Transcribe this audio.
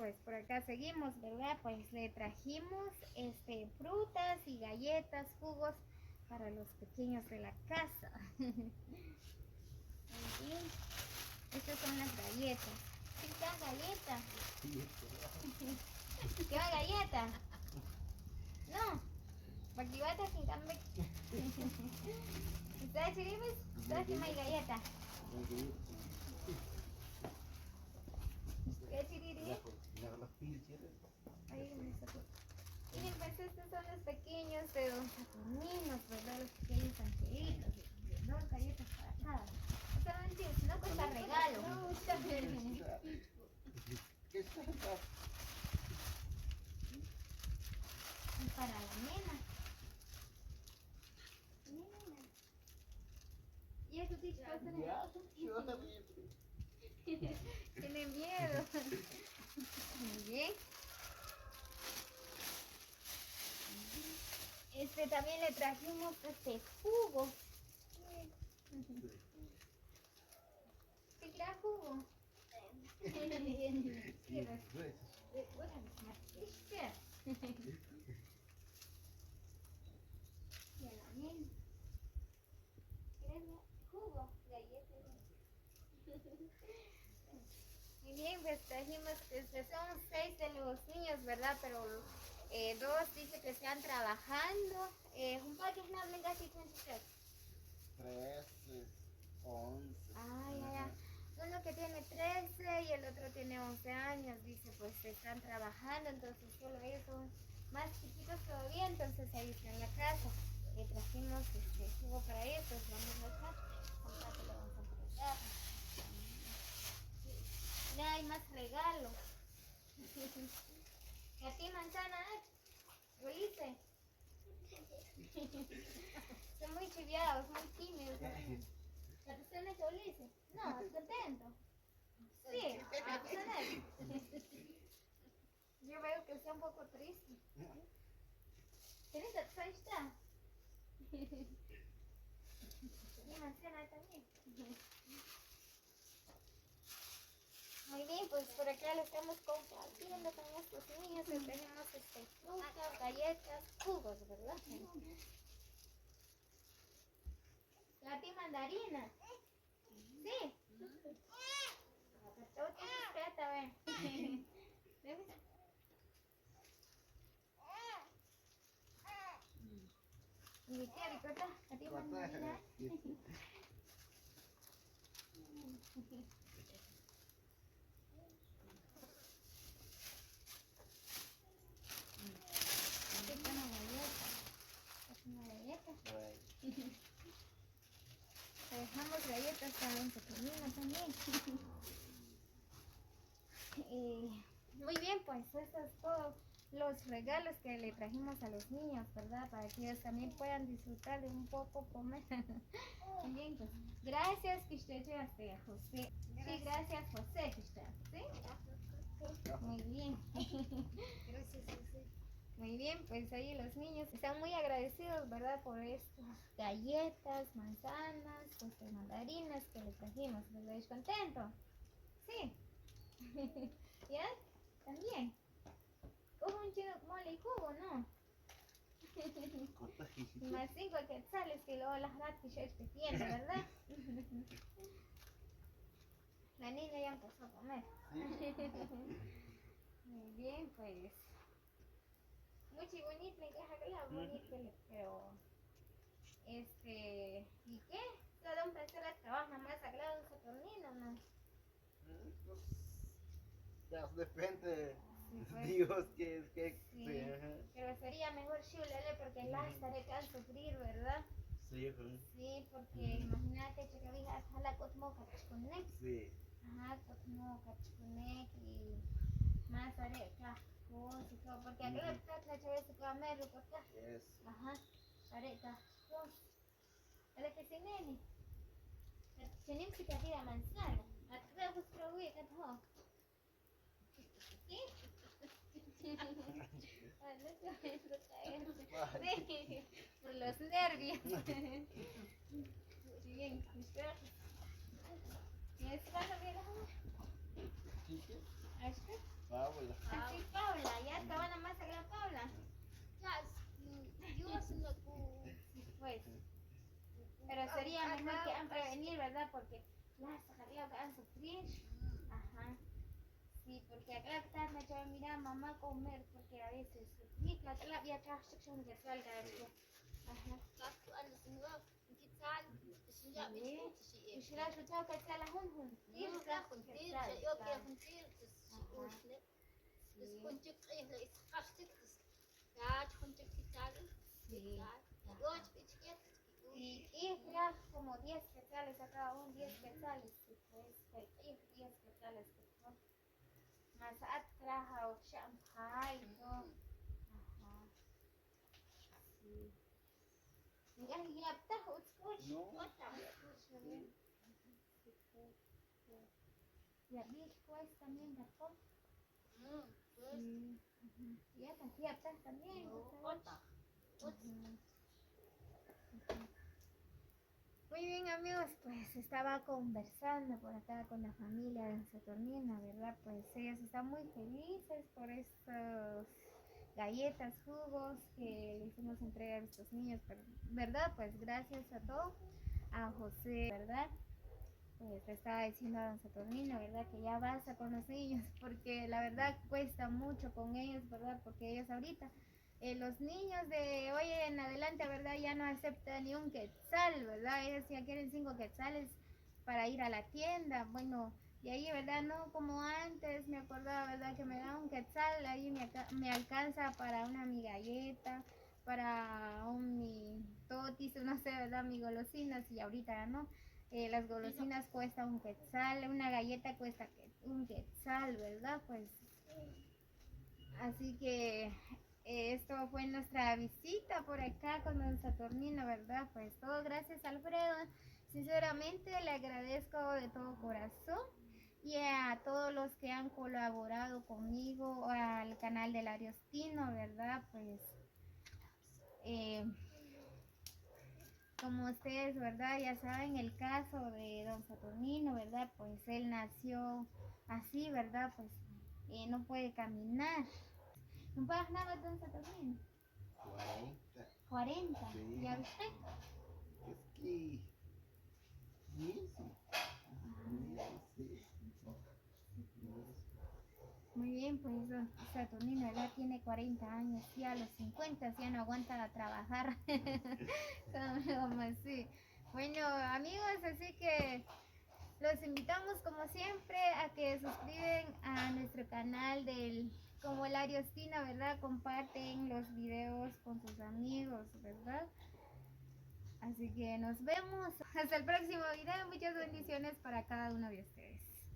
pues por acá seguimos, ¿verdad? Pues le trajimos frutas y galletas, jugos para los pequeños de la casa. Muy bien. Estas son las galletas. ¿Qué tal galleta? ¿Qué va galleta? No. Bagaimana sih kambing? Kita ciri kita cuma galleta. ¿Qué ciri? Ahí me sacó. Miren, pues estos son los pequeños de Don Saturnino, ¿verdad? Los pequeños angelitos. Dos galletas para cada. O sea, no entiendo, si no cuesta regalo. ¿Qué es eso? Y para la nena. ¿Y eso sí pasa? Tiene miedo. Muy bien. También le trajimos jugo. ¿Qué gran jugo? Jugo, galletas. Muy bien, pues trajimos, son 6 de los niños, ¿verdad? Pero 2 dice que están trabajando. Un paquete no me casi 23. 13, 11. Ay, ay, ay. Uno que tiene 13 y el otro tiene 11 años, dice, pues están trabajando, entonces solo ellos son más chiquitos todavía, entonces ahí está en la casa. Le trajimos jugo para ellos, pues vamos acá, acá te lo vamos a entregar. Ya hay más regalos. ¿Y a ti manzana? ¿Lo hice? Son muy chiviados, muy tímidos. ¿La persona que lo hice? No, contento. Sí, la persona. Yo veo que está un poco triste. ¿Tienes está? Y manzana también. Muy bien, pues por acá lo estamos compartiendo con estos niños. Les tenemos frutas, galletas, jugos, ¿verdad? ¿La ti mandarina? Sí. Todo tiene espeta, ven. ¿Ves? ¿Y qué ricota? ¿A ti mandarina? Una galleta. Le dejamos galletas para un pequeñino también. Muy bien, pues eso es todo los regalos que le trajimos a los niños, ¿verdad? Para que ellos también puedan disfrutar de un poco comer. Muy bien, pues gracias que usted llegaste, José. Sí, gracias, José, que usted, ¿sí? Muy bien. Gracias, José. Muy bien, pues ahí los niños están muy agradecidos, ¿verdad? Por estas galletas, manzanas, pues mandarinas que le trajimos. ¿Les veis contento? Sí. ¿Ya? También. Como un chino mole y jugo, ¿no? Más 5 quetzales que luego las ratishers que tiene, ¿verdad? La niña ya empezó a comer. Muy bien, pues. Muy bonito, me deja claro, bonito, pero. ¿Y qué? Cada un persona trabaja más sagrado en Saturnino, ¿no? Pues, ya depende Sí, pues. Dios que Sí, sí, ajá. pero sería mejor Shulele porque la estaré que al sufrir, ¿verdad? Sí, ajá. Sí, porque imagínate que había la cosmo cachconek. Sí. Ajá, cosmo cachconek y más haré cajos y todo, porque acá la plata chévere se queda medio acá. Yes. Ajá, haré cajos. ¿Para que se nene? Tenemos que pedir a manzana. Acá vos probé que todo. ¿Sí? Ah, no te voy a caer. Sí, por los nervios. Sí, bien, espera. ¿Y es cuando vienes a ver? ¿Sí, qué? ¿A este? Paula. Así Paula, ya te van a más a la Paula. Sí, pues. Pero sería mejor que han prevenir, ¿verdad? Porque las arriba van a sufrir. Ajá. Sí, porque acá está, me echaba a mirar a mamá comer, porque a veces ni la había trajo que salga esto. Ajá. Sí. Y si la escuchado que sea la hun. Sí, la hun. Y ya como 10 quetzales a cada uno, 10 quetzales, sí, pues, 10 quetzales, pues, más atraja o champán y todo. Ajá, sí. Ya está, No. Ya vi pues también, ¿verdad? Sí. Ya está también. Muy bien amigos, pues estaba conversando por acá con la familia de Saturnina, ¿verdad? Pues ellos están muy felices por estos galletas, jugos que le hicimos entregar a estos niños, ¿verdad? Pues gracias a todo, a José, ¿verdad? Pues le estaba diciendo a don Saturnino, ¿verdad? Que ya basta con los niños, porque la verdad cuesta mucho con ellos, ¿verdad? Porque ellos ahorita, los niños de hoy en adelante, ¿verdad? Ya no aceptan ni un quetzal, ¿verdad? Ellos ya quieren 5 quetzales para ir a la tienda, bueno, y ahí, ¿verdad? No como antes, me acordaba, ¿verdad? Que me da un quetzal, ahí me alcanza para una mi galleta, para un mi totis, no sé, ¿verdad? Mi golosinas, y ahorita ya no. Las golosinas cuestan un quetzal, una galleta cuesta un quetzal, ¿verdad? Pues así que esto fue nuestra visita por acá con don Saturnino, ¿verdad? Pues todo gracias a Alfredo. Sinceramente le agradezco de todo corazón y a todos los que han colaborado conmigo, al canal del Ariostino, ¿verdad? Pues como ustedes, ¿verdad? Ya saben el caso de don Saturnino, ¿verdad? Pues él nació así, ¿verdad? Pues no puede caminar. ¿No puede nada don Saturnino? 40. 40. Sí. ¿Ya usted? Es que. Sí, sí. Sí. Muy bien, pues don Saturnino ya tiene 40 años y a los 50 ya no aguanta trabajar. Como así. Bueno, amigos, así que los invitamos como siempre a que suscriben a nuestro canal del como el Ariostino, ¿verdad? Comparten los videos con sus amigos, ¿verdad? Así que nos vemos hasta el próximo video. Muchas bendiciones para cada uno de ustedes.